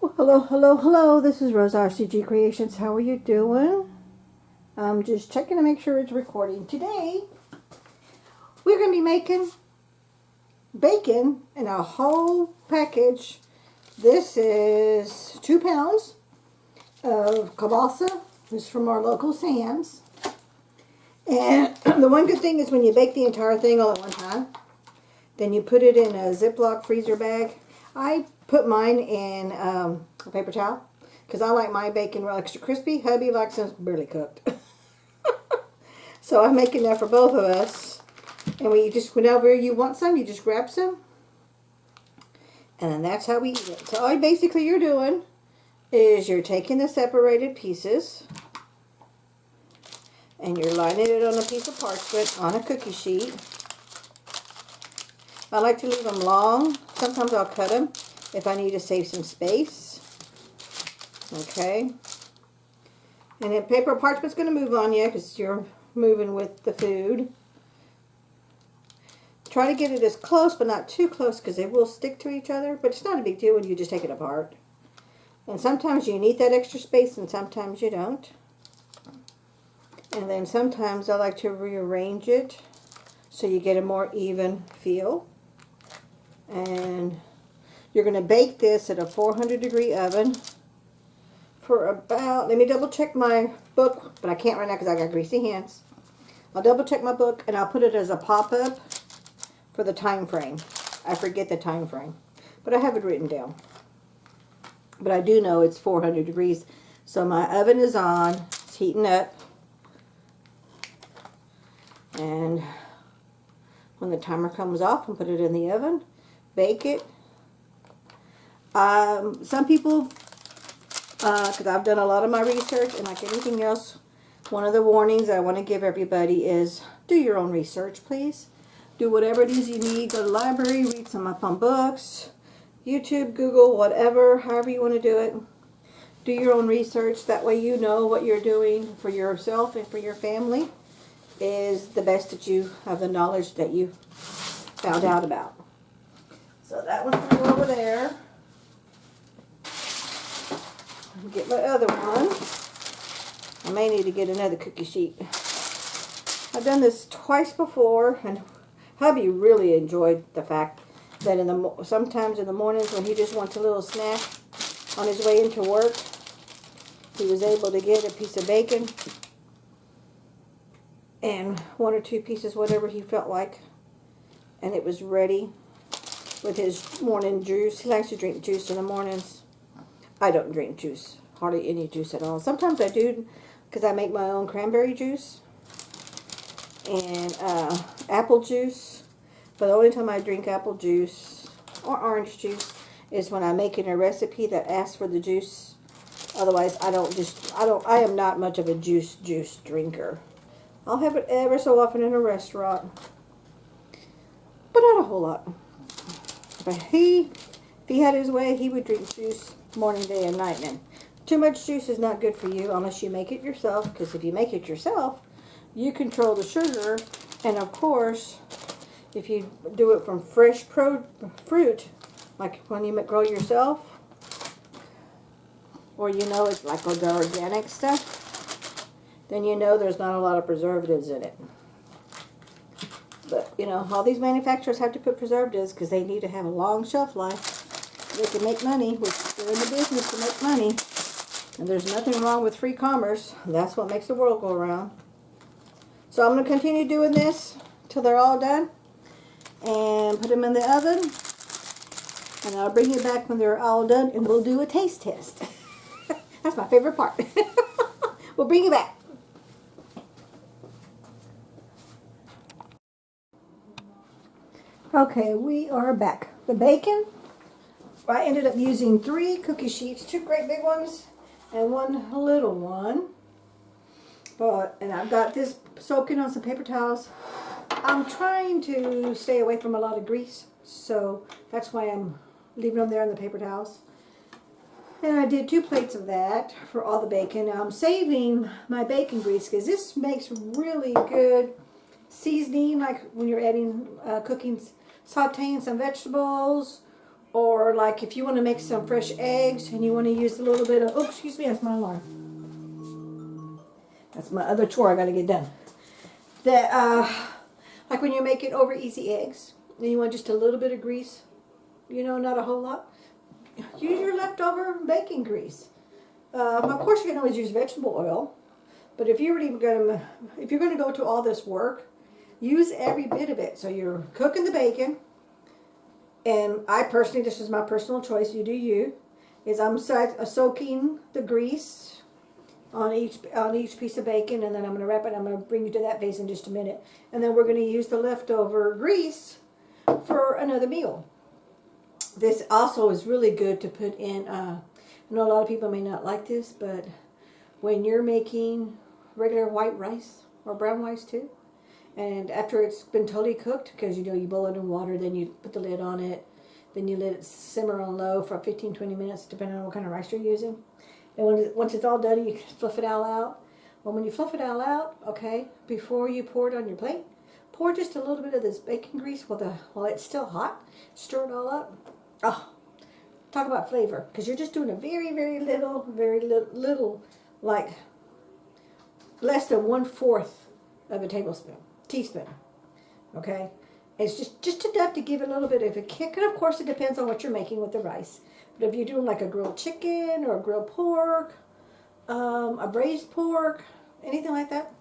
Well, hello, hello, hello. This is Rosa, RCG Creations. How are you doing? I'm just checking to make sure it's recording. Today, we're going to be making bacon in a whole package. This is 2 pounds of kielbasa. This is from our local Sam's. And the one good thing is when you bake the entire thing all at one time, then you put it in a Ziploc freezer bag. I put mine in a paper towel because I like my bacon real extra crispy. Hubby likes them barely cooked. So I'm making that for both of us. And we just, whenever you want some, you just grab some. And then that's how we eat it. So all basically you're doing is you're taking the separated pieces and you're lining it on a piece of parchment on a cookie sheet. I like to leave them long. Sometimes I'll cut them if I need to save some space. Okay. And then paper parchment's going to move on you because you're moving with the food. Try to get it as close but not too close because they will stick to each other. But it's not a big deal when you just take it apart. And sometimes you need that extra space and sometimes you don't. And then sometimes I like to rearrange it so you get a more even feel. And you're going to bake this at a 400-degree oven for about, let me double check my book, but I can't right now because I got greasy hands. I'll double check my book and I'll put it as a pop-up for the time frame. I forget the time frame, but I have it written down. But I do know it's 400 degrees. So my oven is on, it's heating up. And when the timer comes off, I'll put it in the oven. Bake it. Some people, because I've done a lot of my research, and like anything else, one of the warnings I want to give everybody is do your own research, please. Do whatever it is you need. Go to the library, read some up on books, YouTube, Google, whatever, however you want to do it. Do your own research. That way you know what you're doing for yourself and for your family is the best that you have the knowledge that you found out about. So that one's going to go over there. Get my other one. I may need to get another cookie sheet. I've done this twice before, and hubby really enjoyed the fact that sometimes in the mornings when he just wants a little snack on his way into work, he was able to get a piece of bacon and 1 or 2 pieces, whatever he felt like, and it was ready with his morning juice. He likes to drink juice in the mornings. I don't drink juice, hardly any juice at all. Sometimes I do because I make my own cranberry juice and apple juice. But the only time I drink apple juice or orange juice is when I'm making a recipe that asks for the juice. Otherwise, I am not much of a juice drinker. I'll have it ever so often in a restaurant, but not a whole lot. But if he had his way, he would drink juice morning, day, and night. And too much juice is not good for you unless you make it yourself, because if you make it yourself, you control the sugar. And of course, if you do it from fresh fruit, like when you grow yourself, or you know it's like the organic stuff, then you know there's not a lot of preservatives in it. But, you know, all these manufacturers have to put preservatives because they need to have a long shelf life. They can make money, which they're in the business to make money. And there's nothing wrong with free commerce. That's what makes the world go around. So I'm going to continue doing this till they're all done. And put them in the oven. And I'll bring you back when they're all done and we'll do a taste test. That's my favorite part. We'll bring you back. Okay, we are back. The bacon, I ended up using 3 cookie sheets, 2 great big ones and 1 little one. And I've got this soaking on some paper towels. I'm trying to stay away from a lot of grease, so that's why I'm leaving them there in the paper towels. And I did 2 plates of that for all the bacon. Now I'm saving my bacon grease because this makes really good seasoning, like when you're adding cooking, sauteing some vegetables Or like if you want to make some fresh eggs and you want to use a little bit of, oh, excuse me, that's my alarm. That's my other chore I got to get done. That, like when you're making over easy eggs and you want just a little bit of grease, you know, not a whole lot, use your leftover baking grease. Of course, you can always use vegetable oil, but if you're going to go to all this work, use every bit of it. So you're cooking the bacon, and I personally, this is my personal choice, you do you, is I'm soaking the grease on each piece of bacon, and then I'm going to wrap it. I'm going to bring you to that phase in just a minute, and then we're going to use the leftover grease for another meal. This also is really good to put in. I know a lot of people may not like this, but when you're making regular white rice or brown rice too, and after it's been totally cooked, because you know you boil it in water, then you put the lid on it, then you let it simmer on low for 15-20 minutes, depending on what kind of rice you're using. And once it's all done, you fluff it all out. Well, when you fluff it all out, okay, before you pour it on your plate, pour just a little bit of this bacon grease while it's still hot. Stir it all up. Oh, talk about flavor, because you're just doing a very, very little, like less than 1/4 of a teaspoon. Okay, it's just enough to give it a little bit of a kick, and of course it depends on what you're making with the rice. But if you're doing like a grilled chicken or a grilled pork, a braised pork, anything like that,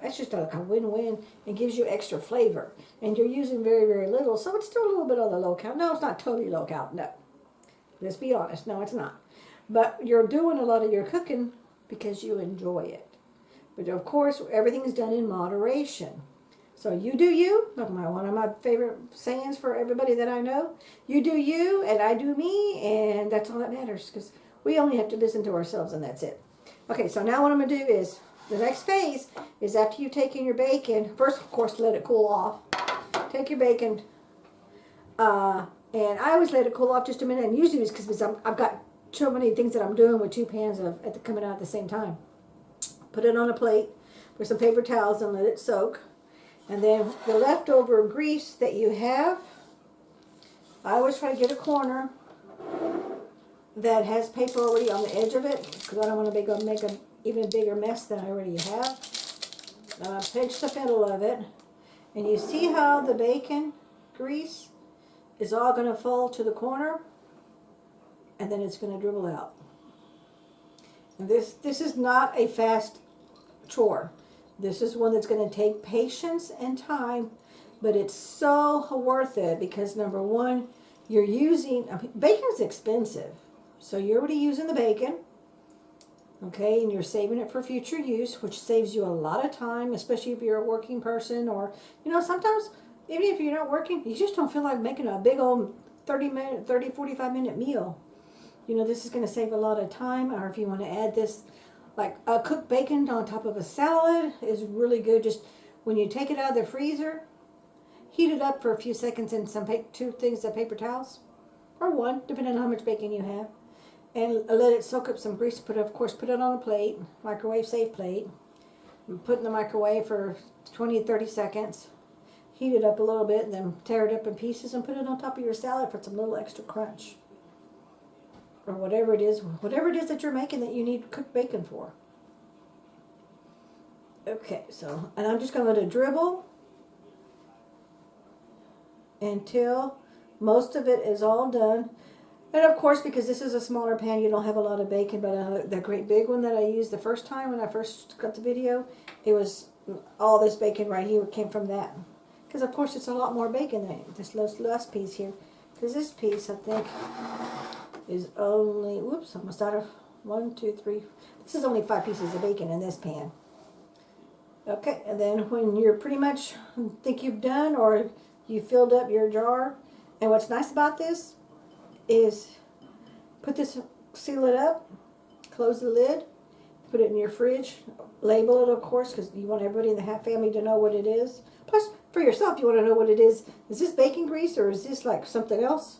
that's just like a win-win and gives you extra flavor. And you're using very, very little, so it's still a little bit on the low count. No, it's not totally low count, no. Let's be honest, no, it's not. But you're doing a lot of your cooking because you enjoy it. But of course, everything is done in moderation. So you do you. Look, one of my favorite sayings for everybody that I know. You do you, and I do me, and that's all that matters, because we only have to listen to ourselves, and that's it. Okay, so now what I'm going to do is, the next phase is after you've taken your bacon, first, of course, let it cool off. Take your bacon, and I always let it cool off just a minute, and usually it's because I've got so many things that I'm doing with two pans coming out at the same time. Put it on a plate with some paper towels and let it soak. And then the leftover grease that you have, I always try to get a corner that has paper already on the edge of it, because I don't want to make an even bigger mess than I already have. Now I pinch the middle of it, and you see how the bacon grease is all going to fall to the corner, and then it's going to dribble out. And this is not a fast chore. This is one that's going to take patience and time, but it's so worth it because, number one, you're using, bacon's expensive, so you're already using the bacon, okay, and you're saving it for future use, which saves you a lot of time, especially if you're a working person, or, you know, sometimes, even if you're not working, you just don't feel like making a big old 45-minute meal. You know, this is going to save a lot of time, or if you want to add this, like cooked bacon on top of a salad is really good. Just when you take it out of the freezer, heat it up for a few seconds in two things of paper towels, or one, depending on how much bacon you have, and let it soak up some grease. Put it on a plate, microwave safe plate, and put it in the microwave for 20-30 seconds. Heat it up a little bit, and then tear it up in pieces and put it on top of your salad for some little extra crunch. Or whatever it is that you're making that you need cooked bacon for. Okay, so, and I'm just going to let it dribble until most of it is all done. And of course, because this is a smaller pan, you don't have a lot of bacon, but the great big one that I used the first time when I first got the video, it was all this bacon right here came from that. Because of course it's a lot more bacon than this last piece here. Because this piece, I think, is only, whoops, almost out of 1, 2, 3. This is only 5 pieces of bacon in this pan. Okay, and then when you're pretty much think you've done, or you filled up your jar, and what's nice about this is seal it up, close the lid, put it in your fridge, label it, of course, because you want everybody in the family to know what it is. Plus, for yourself, you want to know what it is. Is this bacon grease, or is this like something else?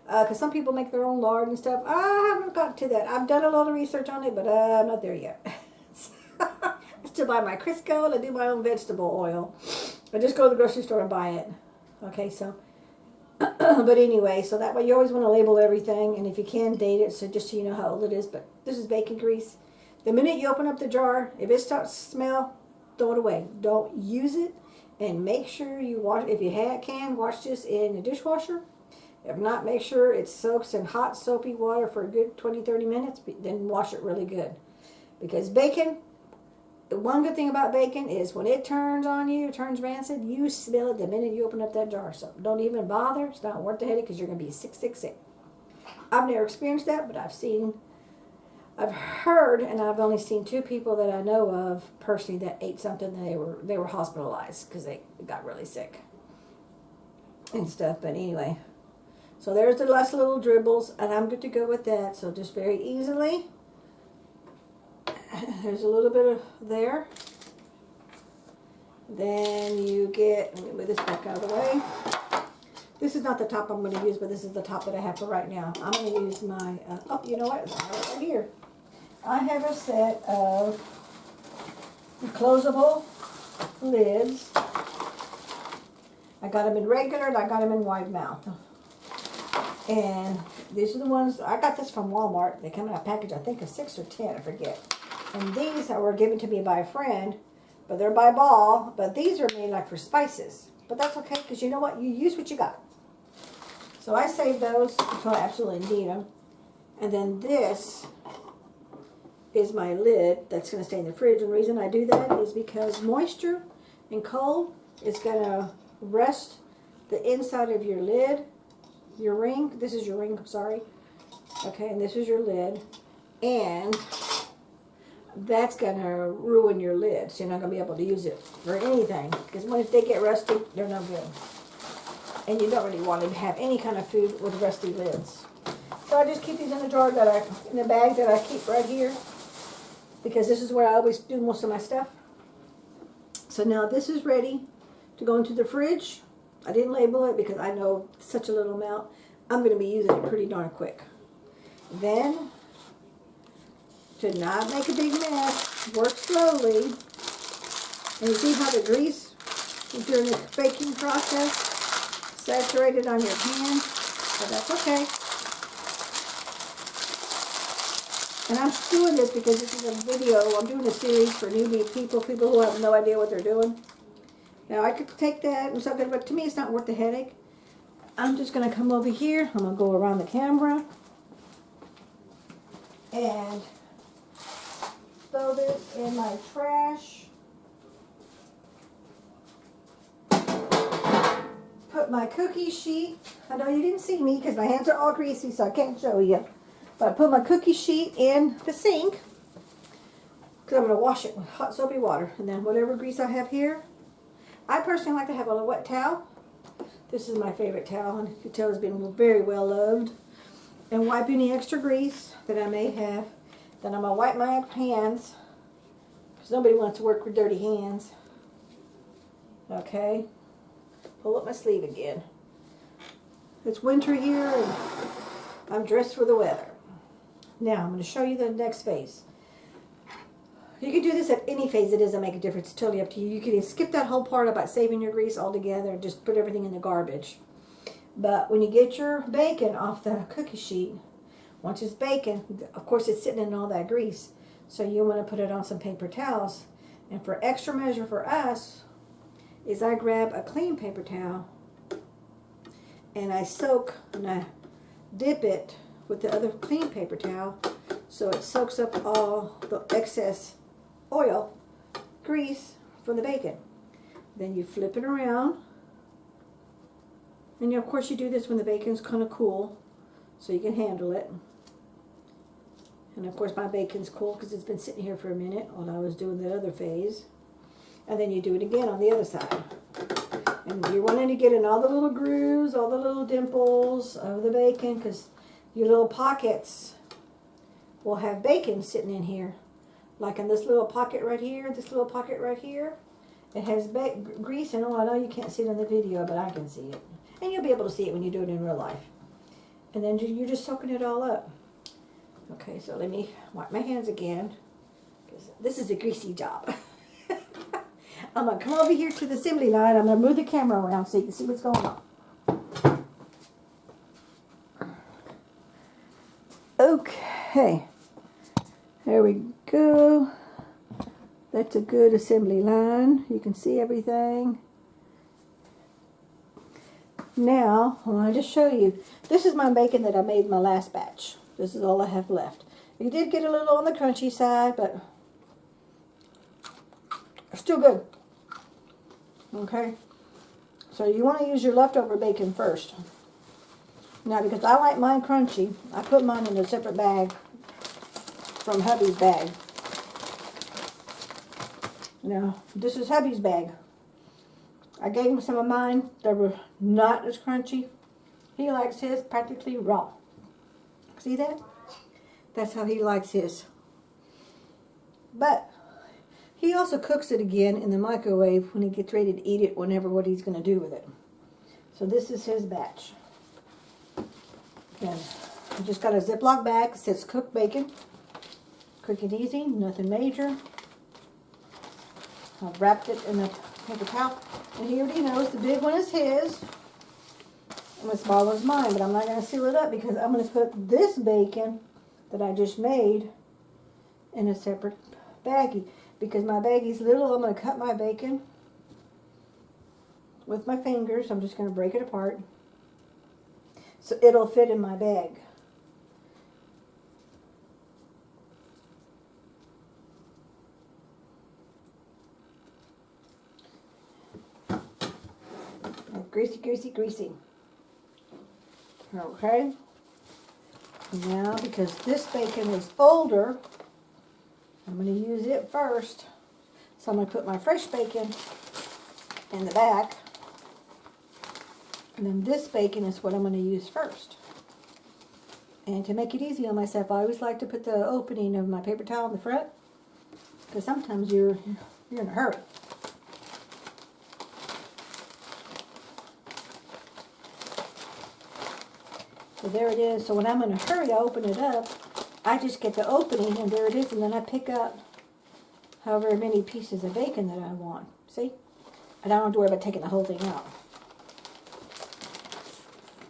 Because some people make their own lard and stuff. I haven't gotten to that. I've done a lot of research on it, but I'm not there yet. I still buy my Crisco, and I do my own vegetable oil. I just go to the grocery store and buy it. Okay, so But anyway, so that way you always want to label everything, and if you can, date it, so just so you know how old it is. But this is bacon grease. The minute you open up the jar, if it starts to smell, throw it away. Don't use it, and make sure you wash. If you can, wash this in the dishwasher. If not, make sure it soaks in hot soapy water for a good 20-30 minutes, then wash it really good. Because bacon, the one good thing about bacon is when it turns on you, turns rancid, you smell it the minute you open up that jar. So don't even bother. It's not worth the headache because you're going to be sick, sick, sick. I've never experienced that, but I've heard, and I've only seen 2 people that I know of personally that ate something that they were hospitalized because they got really sick and stuff. But anyway, so there's the last little dribbles, and I'm good to go with that. So just very easily, there's a little bit of there. Then you get, let me move this back out of the way. This is not the top I'm going to use, but this is the top that I have for right now. I'm going to use my, oh, you know what? It's right here. I have a set of closable lids. I got them in regular and I got them in wide mouth. And these are the ones, I got this from Walmart. They come in a package, I think of 6 or 10, I forget. And these were given to me by a friend, but they're by ball. But these are made like for spices. But that's okay, because you know what? You use what you got. So I saved those until I absolutely need them. And then this is my lid that's going to stay in the fridge. And the reason I do that is because moisture and cold is going to rest the inside of your lid, your ring. This is your ring, I'm sorry. Okay, and this is your lid. And that's going to ruin your lid. So you're not going to be able to use it for anything. Because if they get rusty, they're no good. And you don't really want to have any kind of food with rusty lids. So I just keep these in the jar in the bag that I keep right here. Because this is where I always do most of my stuff. So now this is ready to go into the fridge. I didn't label it because I know it's such a little amount. I'm going to be using it pretty darn quick. Then, to not make a big mess, work slowly. And you see how the grease during the baking process saturated on your pan? But that's okay. And I'm doing this because this is a video. I'm doing a series for newbie people who have no idea what they're doing. Now I could take that and something, but to me it's not worth the headache. I'm just going to come over here. I'm going to go around the camera and throw this in my trash. Put my cookie sheet. I know you didn't see me because my hands are all greasy, so I can't show you. But I put my cookie sheet in the sink because I'm going to wash it with hot soapy water. And then whatever grease I have here, I personally like to have on a wet towel. This is my favorite towel, and you can tell it's been very well loved. And wipe any extra grease that I may have. Then I'm going to wipe my hands because nobody wants to work with dirty hands. Okay. Pull up my sleeve again. It's winter here, and I'm dressed for the weather. Now, I'm going to show you the next phase. You can do this at any phase. It doesn't make a difference. It's totally up to you. You can skip that whole part about saving your grease altogether and just put everything in the garbage. But when you get your bacon off the cookie sheet, once it's bacon, of course it's sitting in all that grease. So you want to put it on some paper towels. And for extra measure for us, is I grab a clean paper towel and I soak and I dip it with the other clean paper towel so it soaks up all the excess oil, grease from the bacon. Then you flip it around, and of course you do this when the bacon's kind of cool so you can handle it. And of course my bacon's cool because it's been sitting here for a minute while I was doing the other phase. And then you do it again on the other side. And you're wanting to get in all the little grooves, all the little dimples of the bacon, because your little pockets will have bacon sitting in here. Like in this little pocket right here, this little pocket right here. It has grease in it. I know you can't see it in the video, but I can see it. And you'll be able to see it when you do it in real life. And then you're just soaking it all up. Okay, so let me wipe my hands again, because this is a greasy job. I'm going to come over here to the assembly line. I'm going to move the camera around so you can see what's going on. Okay, there we go. That's a good assembly line. You can see everything. Now, I want to just show you. This is my bacon that I made my last batch. This is all I have left. It did get a little on the crunchy side, but it's still good. Okay? So you want to use your leftover bacon first. Now, because I like mine crunchy, I put mine in a separate bag from hubby's bag. Now, this is hubby's bag. I gave him some of mine that were not as crunchy. He likes his practically raw. See that? That's how he likes his. But he also cooks it again in the microwave when he gets ready to eat it, whenever what he's going to do with it. So this is his batch. And I just got a Ziploc bag that says cooked bacon. Quick and easy, nothing major. I've wrapped it in a paper towel. And he already knows the big one is his. And the small one's mine. But I'm not going to seal it up because I'm going to put this bacon that I just made in a separate baggie. Because my baggie's little, I'm going to cut my bacon with my fingers. I'm just going to break it apart. So it'll fit in my bag. Greasy, greasy, greasy. Okay. Now, because this bacon is older, I'm going to use it first. So I'm going to put my fresh bacon in the back. And then this bacon is what I'm going to use first. And to make it easy on myself, I always like to put the opening of my paper towel in the front. Because sometimes you're in a hurry. So there it is. So when I'm in a hurry, I open it up. I just get the opening, and there it is. And then I pick up however many pieces of bacon that I want. See? And I don't have to worry about taking the whole thing out.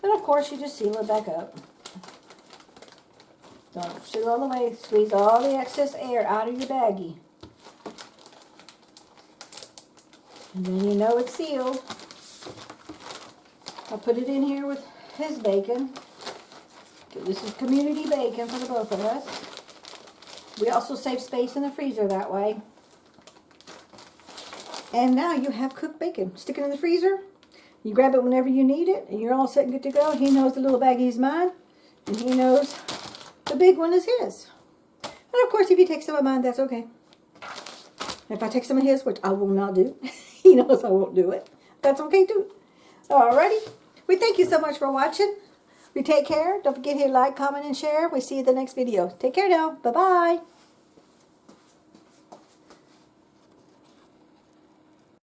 And of course, you just seal it back up. Don't seal all the way. Squeeze all the excess air out of your baggie. And then you know it's sealed. I'll put it in here with his bacon. This is community bacon for the both of us. We also save space in the freezer that way. And now you have cooked bacon. Stick it in the freezer. You grab it whenever you need it, and you're all set and good to go. He knows the little baggie's mine, and he knows the big one is his. And of course, if you take some of mine, that's okay. If I take some of his, which I will not do, he knows I won't do it. That's okay too. Alrighty. We thank you so much for watching. We take care. Don't forget to hit like, comment, and share. We see you in the next video. Take care now. Bye-bye.